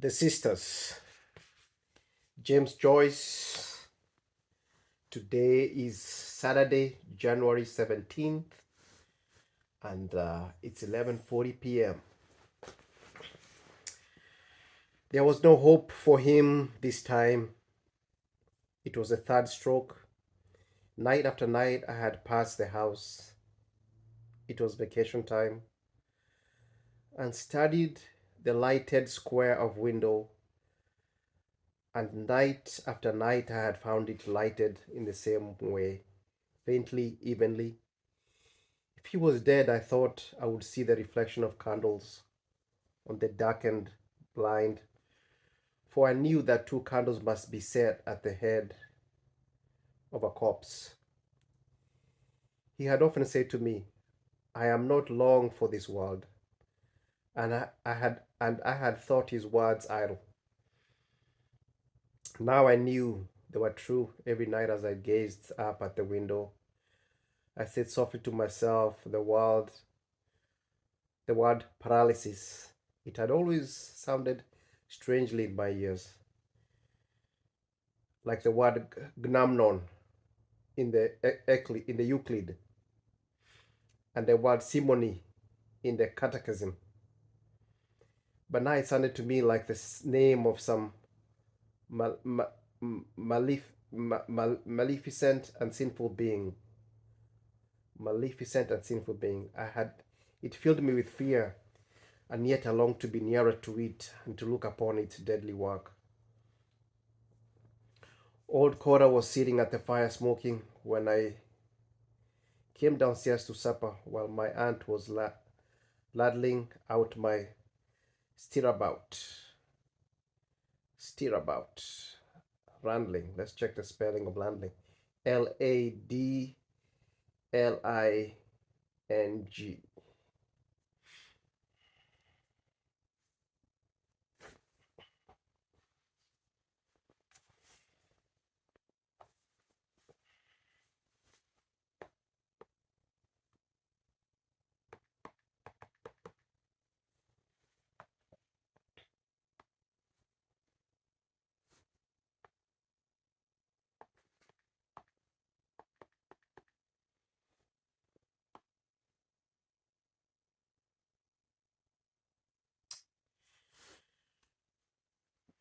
The Sisters, James Joyce. Today is Saturday, January 17th, and it's 11:40 p.m. There was no hope for him this time. It was a third stroke. Night after night, I had passed the house. It was vacation time, and studied the lighted square of window. And night after night, I had found it lighted in the same way, faintly, evenly. If he was dead, I thought I would see the reflection of candles on the darkened blind, for I knew that two candles must be set at the head of a corpse. He had often said to me, I am not long for this world, and I had thought his words idle. Now I knew they were true. Every night as I gazed up at the window, I said softly to myself, the word paralysis. It had always sounded strangely in my ears, like the word gnamnon in the Euclid, and the word simony in the Catechism. But now it sounded to me like the name of some maleficent and sinful being. Maleficent and sinful being. It filled me with fear, and yet I longed to be nearer to it and to look upon its deadly work. Old Cora was sitting at the fire smoking when I came downstairs to supper, while my aunt was ladling out my stirabout. Landling. Let's check the spelling of landling. Ladling.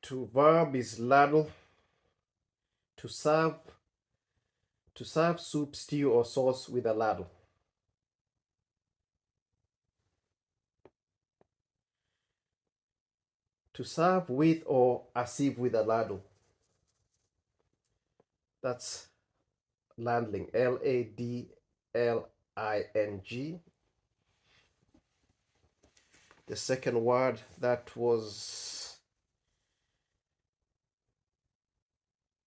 To verb is ladle. To serve soup, stew, or sauce with a ladle. To serve with or a sieve with a ladle. That's landling. Ladling. The second word, that was,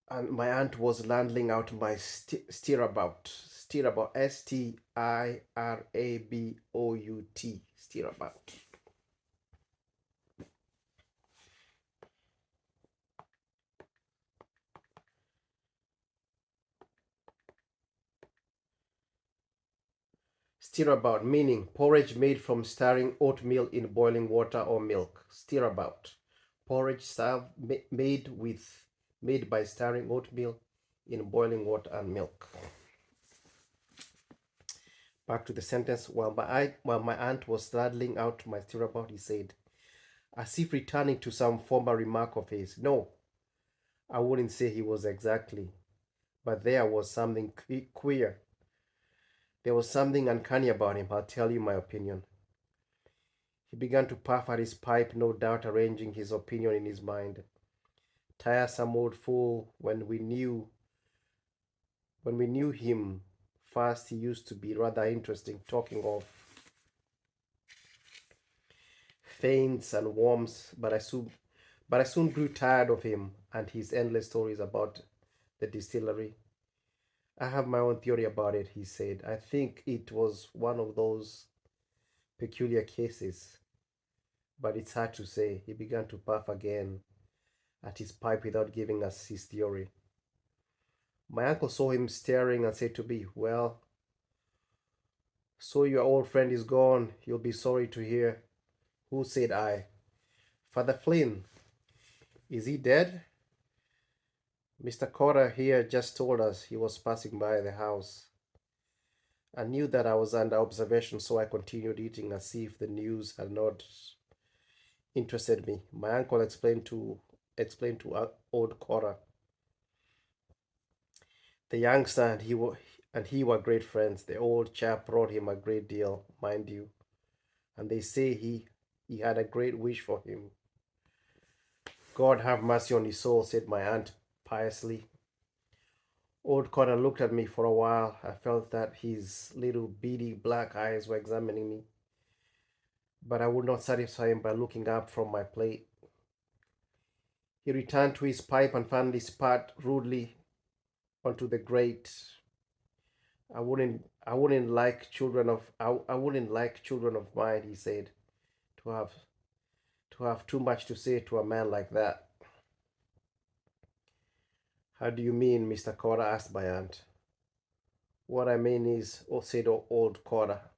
and my aunt was landling out my stirabout. Stirabout. Stirabout. Stirabout. Stirabout, meaning porridge made from stirring oatmeal in boiling water or milk. Stirabout, porridge made by stirring oatmeal in boiling water and milk. Back to the sentence. While my aunt was ladling out my stirabout, he said, as if returning to some former remark of his, no, I wouldn't say he was exactly, but there was something queer. There was something uncanny about him. I'll tell you my opinion. He began to puff at his pipe, no doubt arranging his opinion in his mind. Tiresome old fool. When we knew him first, he used to be rather interesting, talking of feints and worms, but I soon grew tired of him and his endless stories about the distillery. I have my own theory about it, he said. I think it was one of those peculiar cases, but it's hard to say. He began to puff again at his pipe without giving us his theory. My uncle saw him staring and said to me, well, so your old friend is gone. You'll be sorry to hear. Who? Said I. Father Flynn. Is he dead? Mr. Cotter here just told us he was passing by the house. I knew that I was under observation, so I continued eating as if the news had not interested me. My uncle explained to old Cora, the youngster, and he were great friends. The old chap brought him a great deal, mind you, and they say he had a great wish for him. God have mercy on his soul, said my aunt piously. Old Connor looked at me for a while. I felt that his little beady black eyes were examining me, but I would not satisfy him by looking up from my plate. He returned to his pipe and finally spat rudely onto the grate. I wouldn't like children of mine, he said, to have too much to say to a man like that. How do you mean, Mr. Cora? Asked my aunt. What I mean is, said old Cora,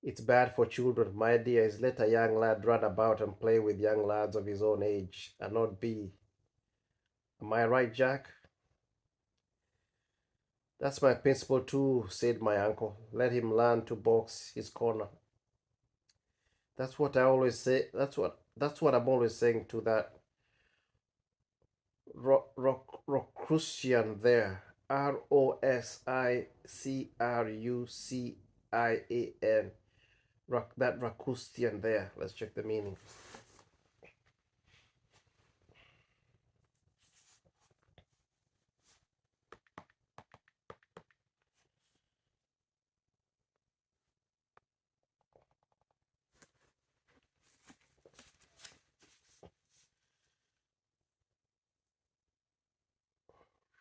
it's bad for children. My idea is let a young lad run about and play with young lads of his own age and not be. Am I right, Jack? That's my principle too, said my uncle. Let him learn to box his corner. That's what I always say. That's what I'm always saying to that Rosicrucian there. Rosicrucian. That Rosicrucian there. Let's check the meaning.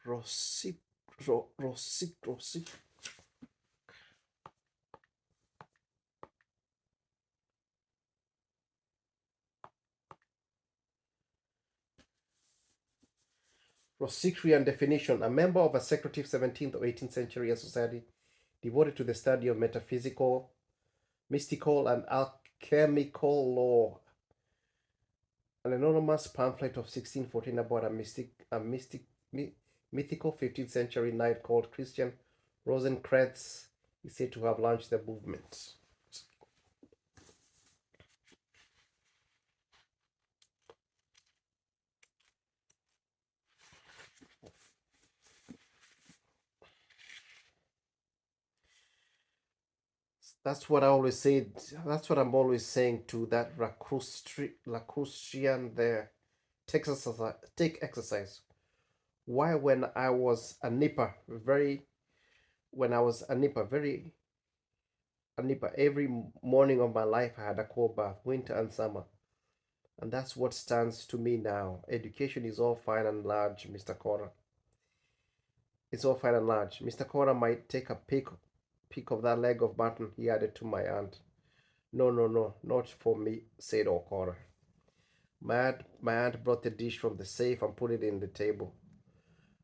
Rosic, Rosic. Rosicrucian definition: a member of a secretive 17th or 18th century society devoted to the study of metaphysical, mystical, and alchemical law. An anonymous pamphlet of 1614 about mythical 15th century knight called Christian Rosencrantz is said to have launched the movement. That's what I always said. That's what I'm always saying to that Lacustrian there. Take exercise. Why, when I was a nipper, every morning of my life I had a cold bath, winter and summer. And that's what stands to me now. Education is all fine and large, Mr. Cora. It's all fine and large. Mr. Cora might take a pick of that leg of mutton, he added to my aunt. No, no, no, not for me, said O'Cora. My aunt brought the dish from the safe and put it in the table.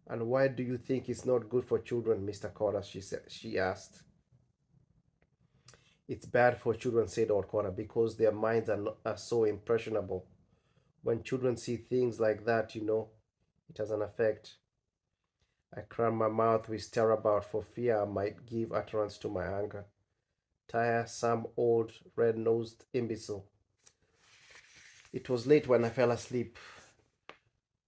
And why do you think it's not good for children, Mr. Cora? She asked. It's bad for children, said O'Cora, because their minds are so impressionable. When children see things like that, it has an effect. I crammed my mouth with stare about for fear I might give utterance to my anger. Tiresome old red-nosed imbecile. It was late when I fell asleep.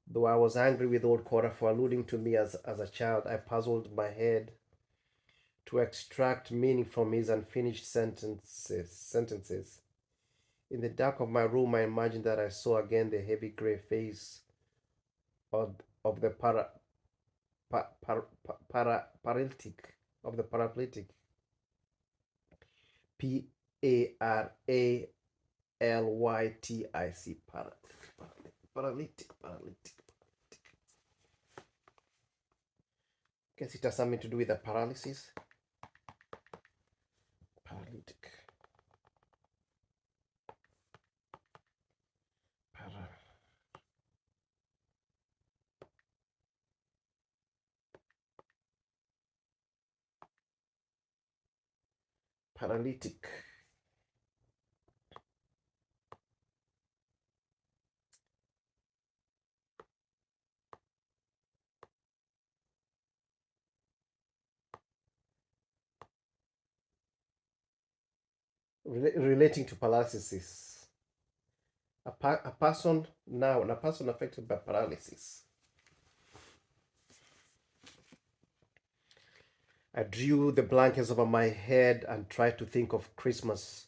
Though I was angry with old Cora for alluding to me as a child, I puzzled my head to extract meaning from his unfinished sentences. In the dark of my room, I imagined that I saw again the heavy grey face of the paralytic, Paralytic, paralytic. Guess it has something to do with the paralysis. Paralytic. Paralytic. relating to paralysis. A person affected by paralysis. I drew the blankets over my head and tried to think of Christmas,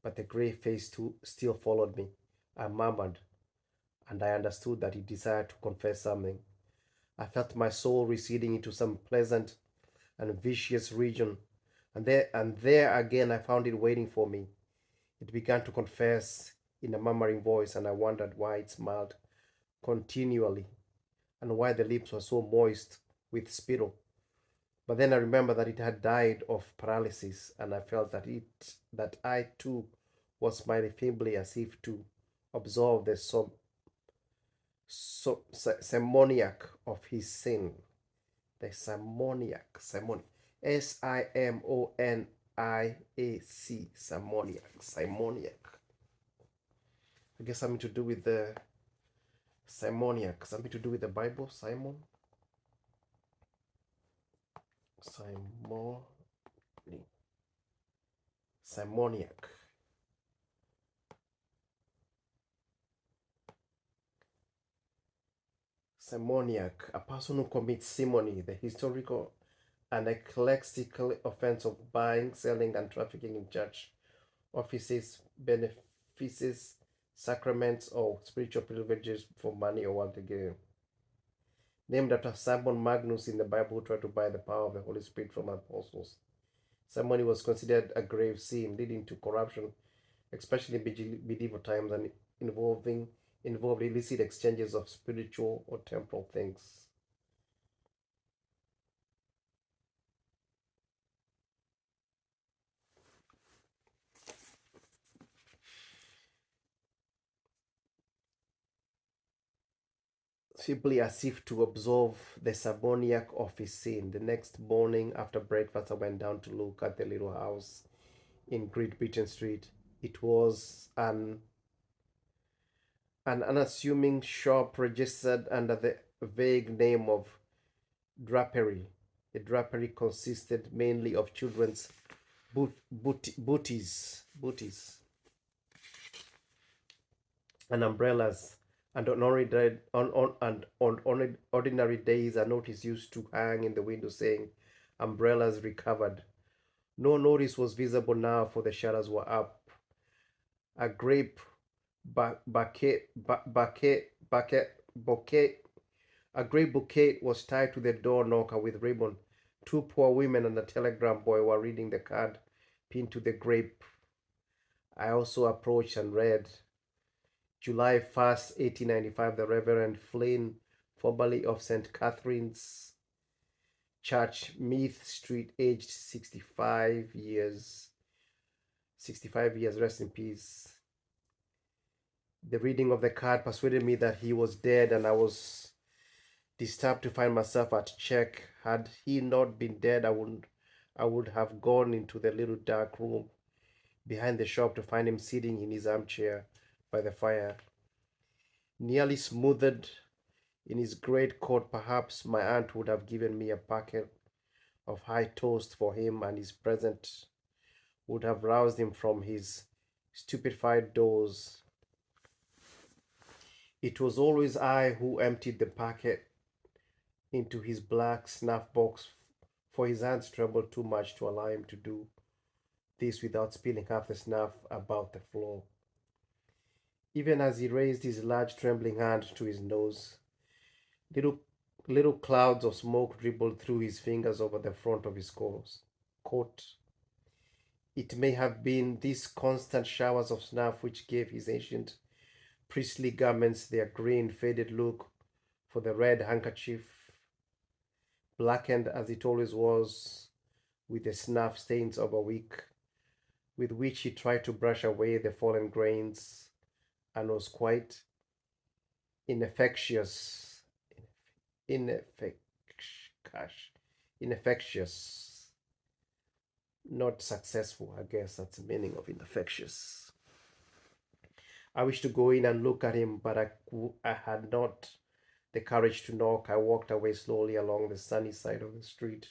but the grey face still followed me. I murmured, and I understood that he desired to confess something. I felt my soul receding into some pleasant and vicious region, and there again I found it waiting for me. It began to confess in a murmuring voice, and I wondered why it smiled continually and why the lips were so moist with spittle. But then I remembered that it had died of paralysis, and I felt that I too was smiling feebly as if to absolve the simoniac of his sin. The simoniac, Simoniac, simoniac. I guess something to do with the simoniac, something to do with the Bible, Simon, simoniac. Simoniac, a person who commits simony, the historical and ecclesiastical offense of buying, selling, and trafficking in church offices, benefices, sacraments, or spiritual privileges for money or worldly gain. Named after Simon Magnus in the Bible, who tried to buy the power of the Holy Spirit from apostles. Simony was considered a grave sin, leading to corruption, especially in medieval times, and involved illicit exchanges of spiritual or temporal things. Simply as if to absolve the Simoniac of his sin. The next morning after breakfast, I went down to look at the little house in Great Britain Street. It was an unassuming shop registered under the vague name of drapery. The drapery consisted mainly of children's booties and umbrellas, and on ordinary days a notice used to hang in the window saying umbrellas recovered. No notice was visible now, for the shutters were up. A grape bouquet a great bouquet was tied to the door knocker with ribbon. Two poor women and a telegram boy were reading the card pinned to the grape. I also approached and read, July 1st, 1895, the Reverend Flynn, formerly of St. Catherine's Church, Meath Street, aged 65 years. 65 years, rest in peace. The reading of the card persuaded me that he was dead, and I was disturbed to find myself at check. Had he not been dead, I would have gone into the little dark room behind the shop to find him sitting in his armchair by the fire, nearly smoothed in his great coat. Perhaps my aunt would have given me a packet of high toast for him, and his presence would have roused him from his stupefied doze. It was always I who emptied the packet into his black snuff box, for his hands trembled too much to allow him to do this without spilling half the snuff about the floor. Even as he raised his large trembling hand to his nose, little little clouds of smoke dribbled through his fingers over the front of his coat. It may have been these constant showers of snuff which gave his ancient priestly garments their green, faded look, for the red handkerchief, blackened as it always was with the snuff stains of a week, with which he tried to brush away the fallen grains, and was quite ineffectuous, ineffectuous, not successful. I guess that's the meaning of infectious. I wished to go in and look at him, but I had not the courage to knock. I walked away slowly along the sunny side of the street,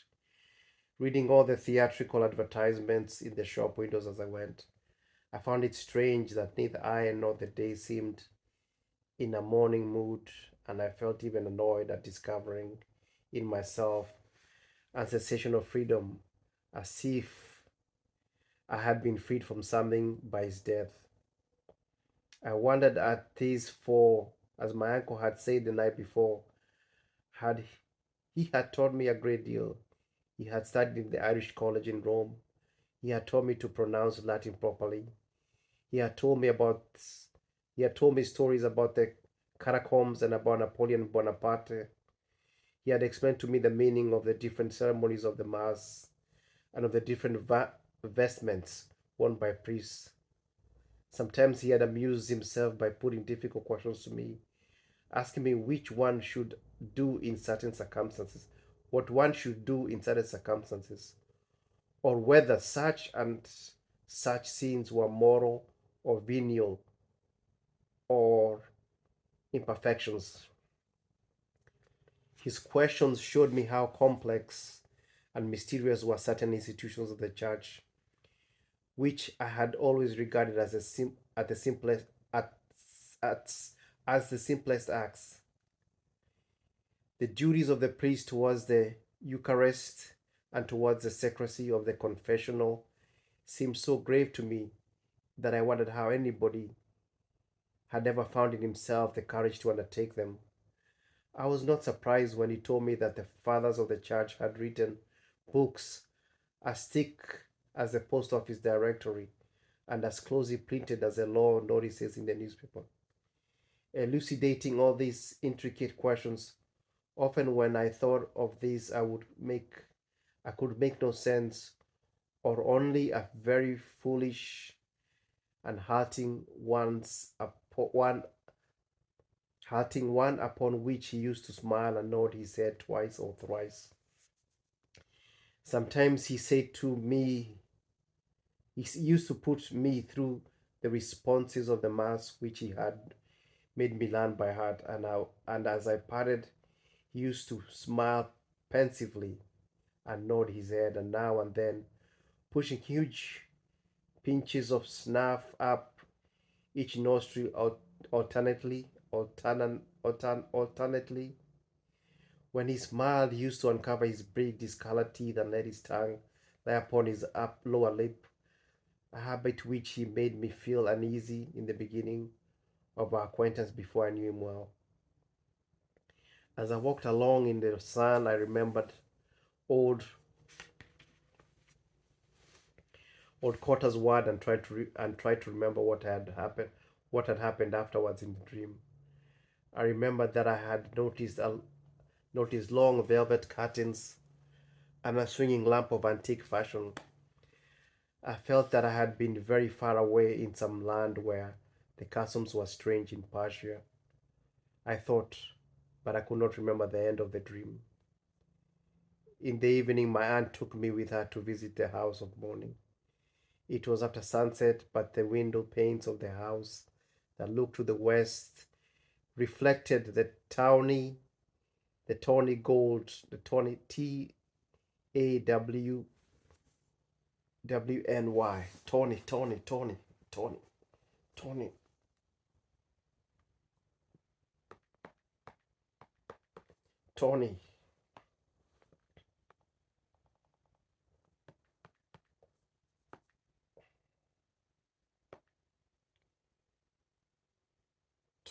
reading all the theatrical advertisements in the shop windows as I went. I found it strange that neither I nor the day seemed in a morning mood, and I felt even annoyed at discovering in myself a sensation of freedom, as if I had been freed from something by his death. I wondered at this, for, as my uncle had said the night before, had he had taught me a great deal. He had studied in the Irish college in Rome. He had taught me to pronounce Latin properly. He had told me about he had told me stories about the catacombs and about Napoleon Bonaparte. He had explained to me the meaning of the different ceremonies of the Mass and of the different vestments worn by priests. Sometimes he had amused himself by putting difficult questions to me, asking me which one should do in certain circumstances, what one should do in certain circumstances, or whether such and such sins were moral or venial or imperfections. His questions showed me how complex and mysterious were certain institutions of the church, which I had always regarded as at the simplest at, at, as the simplest acts. The duties of the priest towards the Eucharist and towards the secrecy of the confessional seemed so grave to me that I wondered how anybody had ever found in himself the courage to undertake them. I was not surprised when he told me that the fathers of the church had written books as thick as the post office directory and as closely printed as the law notices in the newspaper, elucidating all these intricate questions. Often when I thought of this, I could make no sense, or only a very foolish and one halting one upon which he used to smile and nod his head twice or thrice. Sometimes he said to me, he used to put me through the responses of the Mass which he had made me learn by heart, and as I parted, he used to smile pensively and nod his head, and now and then pushing huge pinches of snuff up each nostril alternately. When he smiled, he used to uncover his big discolored teeth and let his tongue lie upon his lower lip, a habit which he made me feel uneasy in the beginning of our acquaintance before I knew him well. As I walked along in the sun, I remembered old old Cotter's word and tried to remember what had happened afterwards in the dream. I remembered that I had noticed long velvet curtains and a swinging lamp of antique fashion. I felt that I had been very far away in some land where the customs were strange in Persia. I thought, but I could not remember the end of the dream. In the evening, my aunt took me with her to visit the house of mourning. It was after sunset, but the window panes of the house that looked to the west reflected the tawny gold, the tawny TAWWNY,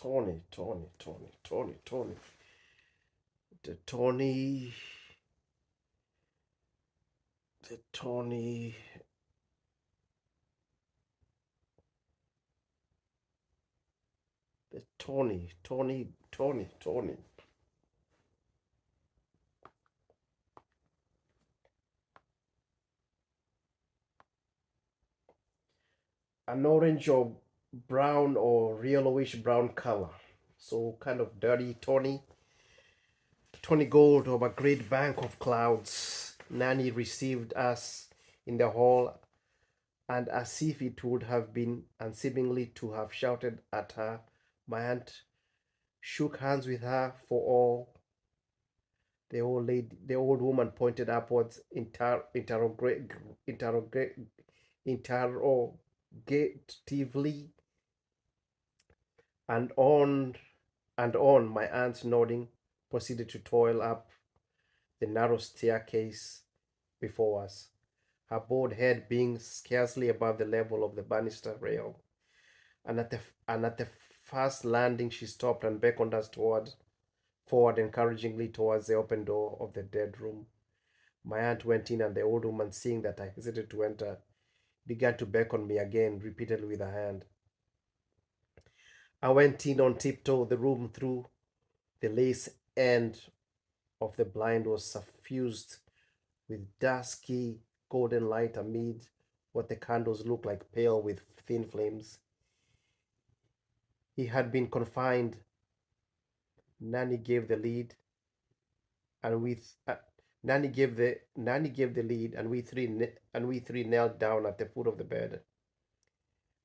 tawny, tawny, tawny, tawny, the tawny, the tawny, the tawny. An orange or brown or yellowish brown color. So kind of dirty, tawny gold over a great bank of clouds. Nanny received us in the hall, and as if it would have been unseemly to have shouted at her, my aunt shook hands with her for all. The old woman pointed upwards, interrogatingly, negatively, and on my aunt, nodding, proceeded to toil up the narrow staircase before us, her bald head being scarcely above the level of the banister rail. And at the first landing, she stopped and beckoned us forward encouragingly towards the open door of the dead room. My aunt went in, and the old woman, seeing that I hesitated to enter, began to beckon me again, repeatedly with her hand. I went in on tiptoe. The room, through the lace end of the blind, was suffused with dusky golden light amid what the candles looked like, pale with thin flames. He had been confined. Nanny gave the lead, and Nanny gave the lead, and we three knelt down at the foot of the bed.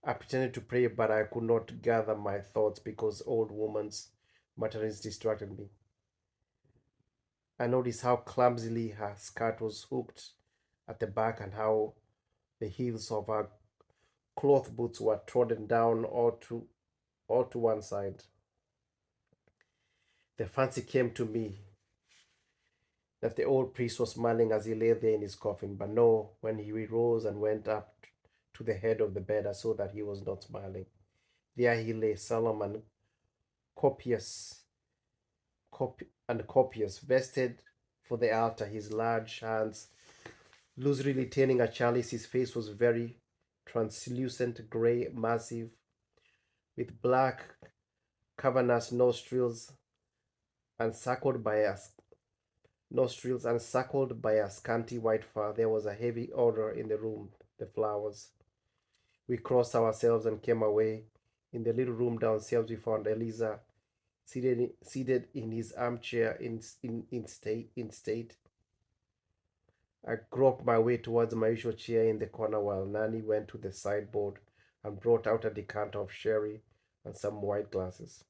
I pretended to pray, but I could not gather my thoughts because old woman's mutterings distracted me. I noticed how clumsily her skirt was hooked at the back, and how the heels of her cloth boots were trodden down all to one side. The fancy came to me that the old priest was smiling as he lay there in his coffin, but no, when he rose and went up to the head of the bed, I saw that he was not smiling. There he lay, solemn and copious, copious, vested for the altar, his large hands loosely retaining a chalice. His face was very translucent, grey, massive, with black cavernous nostrils encircled by a scanty white fur. There was a heavy odor in the room, the flowers. We crossed ourselves and came away. In the little room downstairs, we found Eliza seated in his armchair in state. I groped my way towards my usual chair in the corner while Nanny went to the sideboard and brought out a decanter of sherry and some white glasses.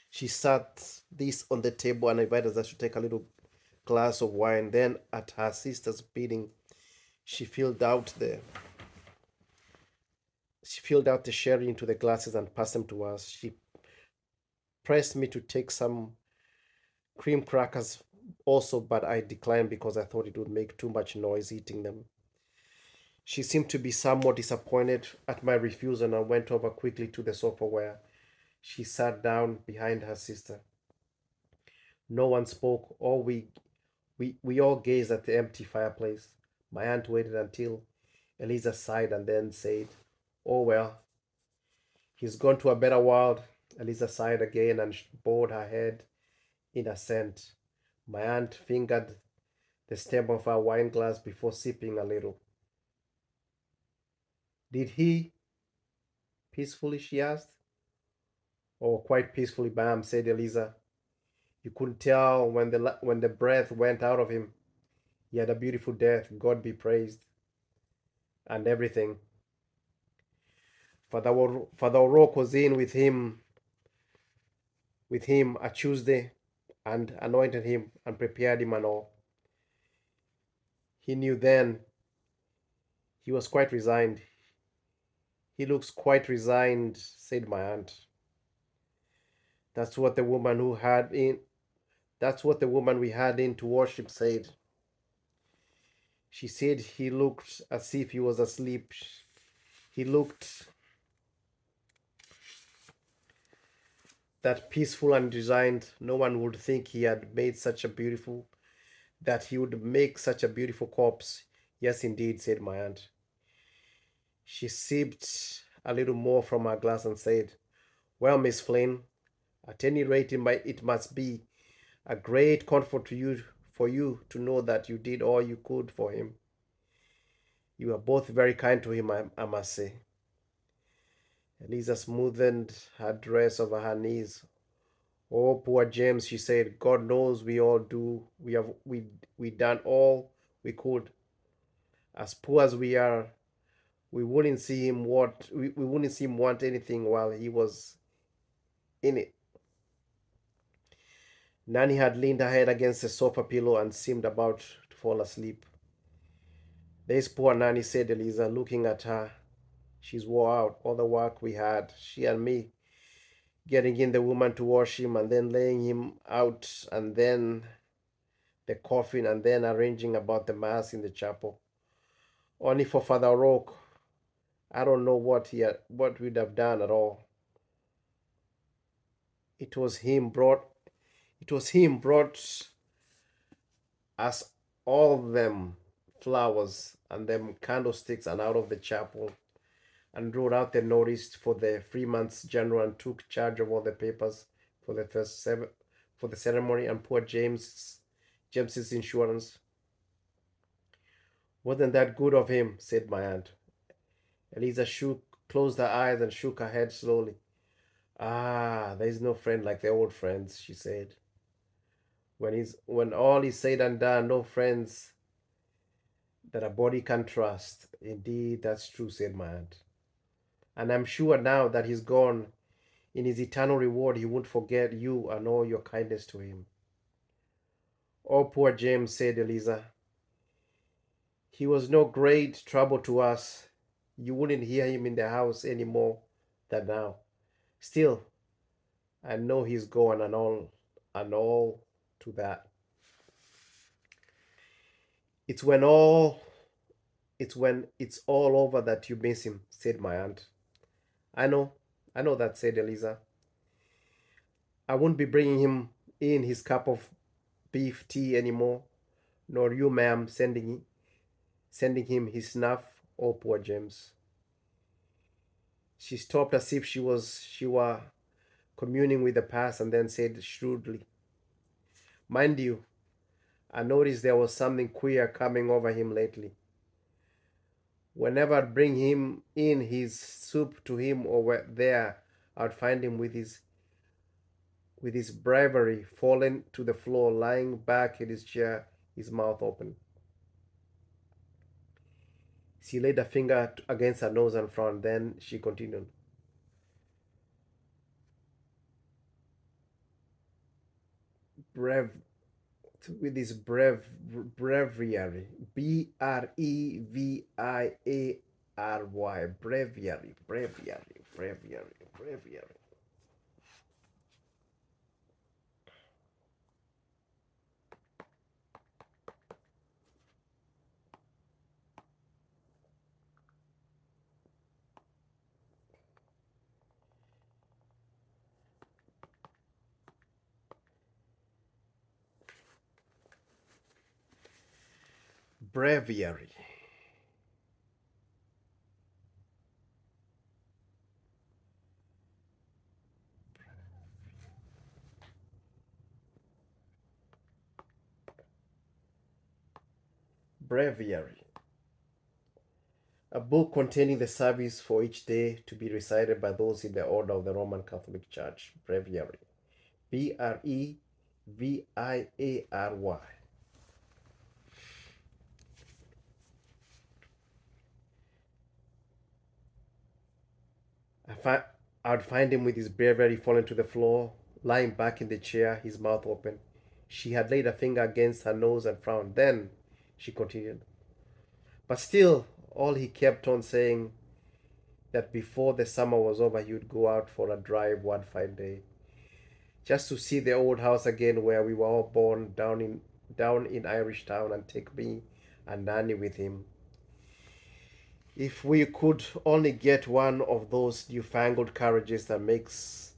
She sat this on the table and invited us to take a little glass of wine. Then, at her sister's bidding, she filled out the she filled out the sherry into the glasses and passed them to us. She pressed me to take some cream crackers also, but I declined because I thought it would make too much noise eating them. She seemed to be somewhat disappointed at my refusal and went over quickly to the sofa where she sat down behind her sister. No one spoke. We all gazed at the empty fireplace. My aunt waited until Eliza sighed and then said, "Oh well, he's gone to a better world." Eliza sighed again and bowed her head in assent. My aunt fingered the stem of her wine glass before sipping a little. "Did he?" peacefully she asked. "Oh, quite peacefully, ma'am," said Eliza. "You couldn't tell when the breath went out of him. He had a beautiful death, God be praised, and everything. Father O'Rourke was in with him a Tuesday, and anointed him and prepared him and all. He knew then. He was quite resigned. He looks quite resigned," said my aunt. That's what the woman who had in that's what the woman we had in to worship said. She said he looked as if he was asleep. He looked that peaceful and resigned. No one would think that he would make such a beautiful corpse. Yes, indeed, said my aunt. She sipped a little more from her glass and said, "Well, Miss Flynn, at any rate, it must be a great comfort for you to know that you did all you could for him. You were both very kind to him, I must say." Eliza smoothed her dress over her knees. "Oh, poor James," she said. "God knows we all do. We done all we could. As poor as we are, we wouldn't see him want anything while he was in it." Nanny had leaned her head against the sofa pillow and seemed about to fall asleep. "There's poor Nanny," said Eliza, looking at her She's wore out. All the work we had, she and me, getting in the woman to wash him and then laying him out and then the coffin and then arranging about the mass in the chapel. Only for Father Roque, I don't know what we'd have done at all. It was him brought it was him brought us all them flowers and them candlesticks and out of the chapel and wrote out the notice for the Freeman's General and took charge of all the papers for the for the ceremony and poor James's insurance. Wasn't that good of him? Said my aunt. Eliza closed her eyes and shook her head slowly. Ah, there is no friend like the old friends, she said. When all is said and done, no friends that a body can trust. Indeed, that's true, said my aunt. And I'm sure now that he's gone, in his eternal reward, he won't forget you and all your kindness to him. Oh, poor James, said Eliza. He was no great trouble to us. You wouldn't hear him in the house any more than now. Still, I know he's gone and all to that. It's when all it's all over that you miss him, said my aunt. I know, I know that, said Eliza. I won't be bringing him in his cup of beef tea anymore, nor you, ma'am, sending him his snuff. Oh, poor James. She stopped as if she were communing with the past and then said shrewdly, mind you, I noticed there was something queer coming over him lately. Whenever I'd bring him in his soup to him or there, I'd find him with his bravery fallen to the floor, lying back in his chair, his mouth open. She laid a finger against her nose and frowned. Then she continued, Brev, with his breviary, breviary, breviary. Breviary. Breviary. A book containing the service for each day to be recited by those in the order of the Roman Catholic Church. Breviary. Breviary. I'd find him with his breviary fallen to the floor, lying back in the chair, his mouth open. She had laid a finger against her nose and frowned. Then she continued, but still, all he kept on saying that before the summer was over, he would go out for a drive one fine day, just to see the old house again where we were all born down in Irish Town, and take me and Nanny with him. If we could only get one of those newfangled carriages that makes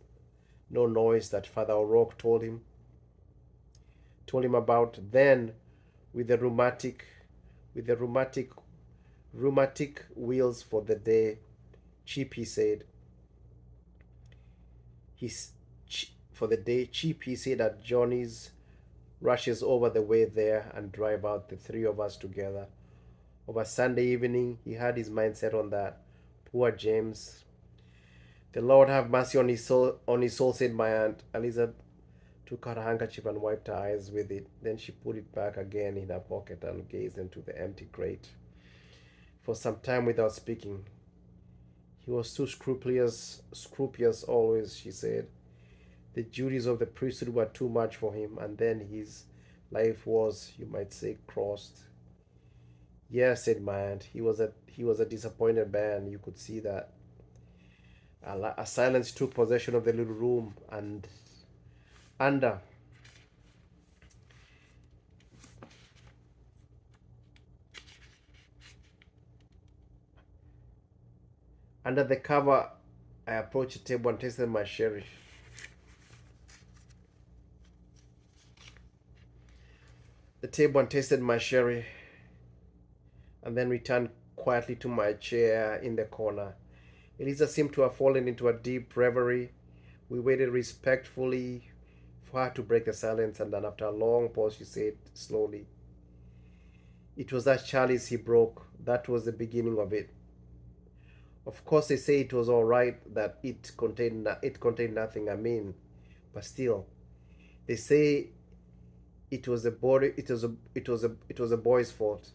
no noise that Father O'Rourke told him about, then with the rheumatic wheels for the day, cheap, he said. He's for the day cheap, he said, at Johnny's, rushes over the way there and drive out the three of us together. Over Sunday evening, he had his mind set on that. Poor James. The Lord have mercy on his soul, said my aunt. Eliza took out her handkerchief and wiped her eyes with it. Then she put it back again in her pocket and gazed into the empty grate for some time without speaking. He was too scrupulous always, she said. The duties of the priesthood were too much for him, and then his life was, you might say, crossed. Yes, said my aunt. He was a disappointed man. You could see that. A silence took possession of the little room, and under under the cover, I approached the table and tasted my sherry. The table and tasted my sherry, and then returned quietly to my chair in the corner. Eliza seemed to have fallen into a deep reverie. We waited respectfully for her to break the silence, and then after a long pause, she said slowly, "It was that chalice he broke. That was the beginning of it. Of course, they say it was all right, that it contained nothing. I mean, but still, they say it was a boy. It was a boy's fault.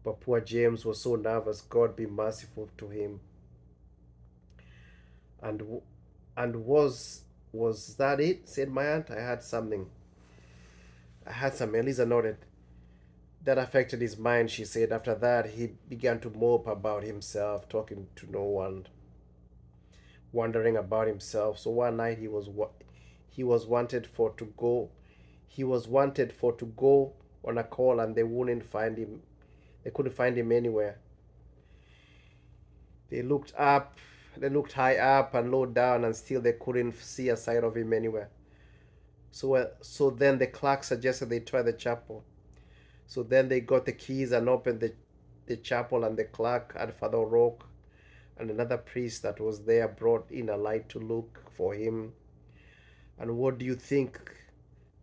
But poor James was so nervous. God be merciful to him. And and was that it?" said my aunt. "I had something. I had some." Eliza nodded. "That affected his mind," she said. "After that, he began to mope about himself, talking to no one, wondering about himself. So one night he was wanted for to go. He was wanted for to go on a call, and they wouldn't find him. They couldn't find him anywhere. They looked up, they looked high up and low down, and still they couldn't see a sight of him anywhere. So then the clerk suggested they try the chapel. So then they got the keys and opened the chapel, and the clerk and Father Roque and another priest that was there brought in a light to look for him. And what do you think?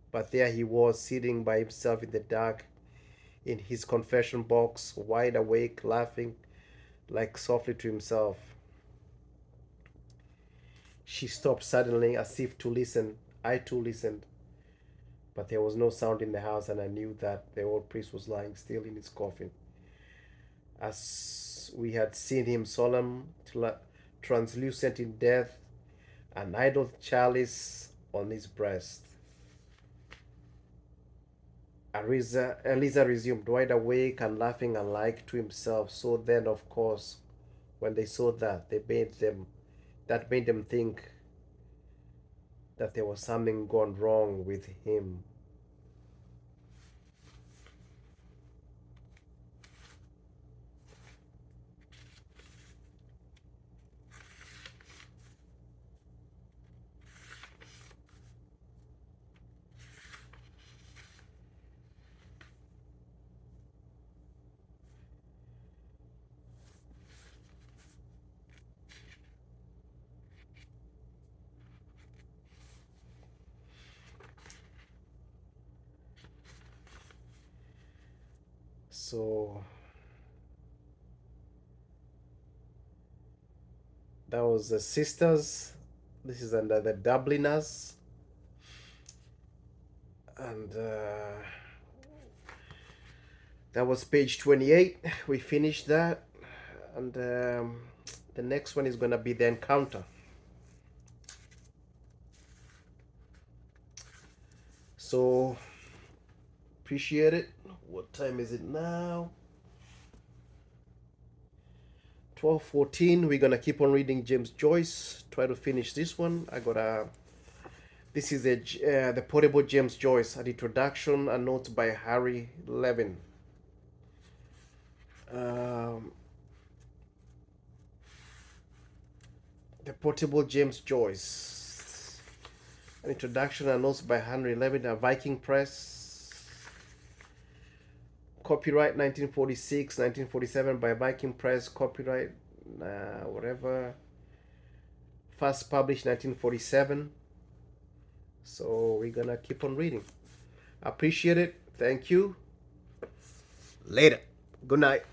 But there he was, sitting by himself in the dark, in his confession box, wide awake, laughing like softly to himself. She stopped suddenly, as if to listen. I too listened, but there was no sound in the house, and I knew that the old priest was lying still in his coffin, as we had seen him, solemn, translucent in death, an idle chalice on his breast. Eliza resumed, wide awake and laughing alike to himself. So then, of course, when they saw that, that made them think that there was something gone wrong with him. So that was the sisters. This is under the Dubliners. And that was page 28. We finished that. And the next one is going to be the encounter. So appreciate it. What time is it now? 12:14. We're gonna keep on reading James Joyce. Try to finish this one. This is the Portable James Joyce, an introduction and notes by Harry Levin. The Portable James Joyce, an introduction and notes by Henry Levin, a Viking Press. Copyright 1946, 1947 by Viking Press. Copyright whatever. First published 1947. So we're gonna keep on reading. Appreciate it. Thank you. Later. Good night.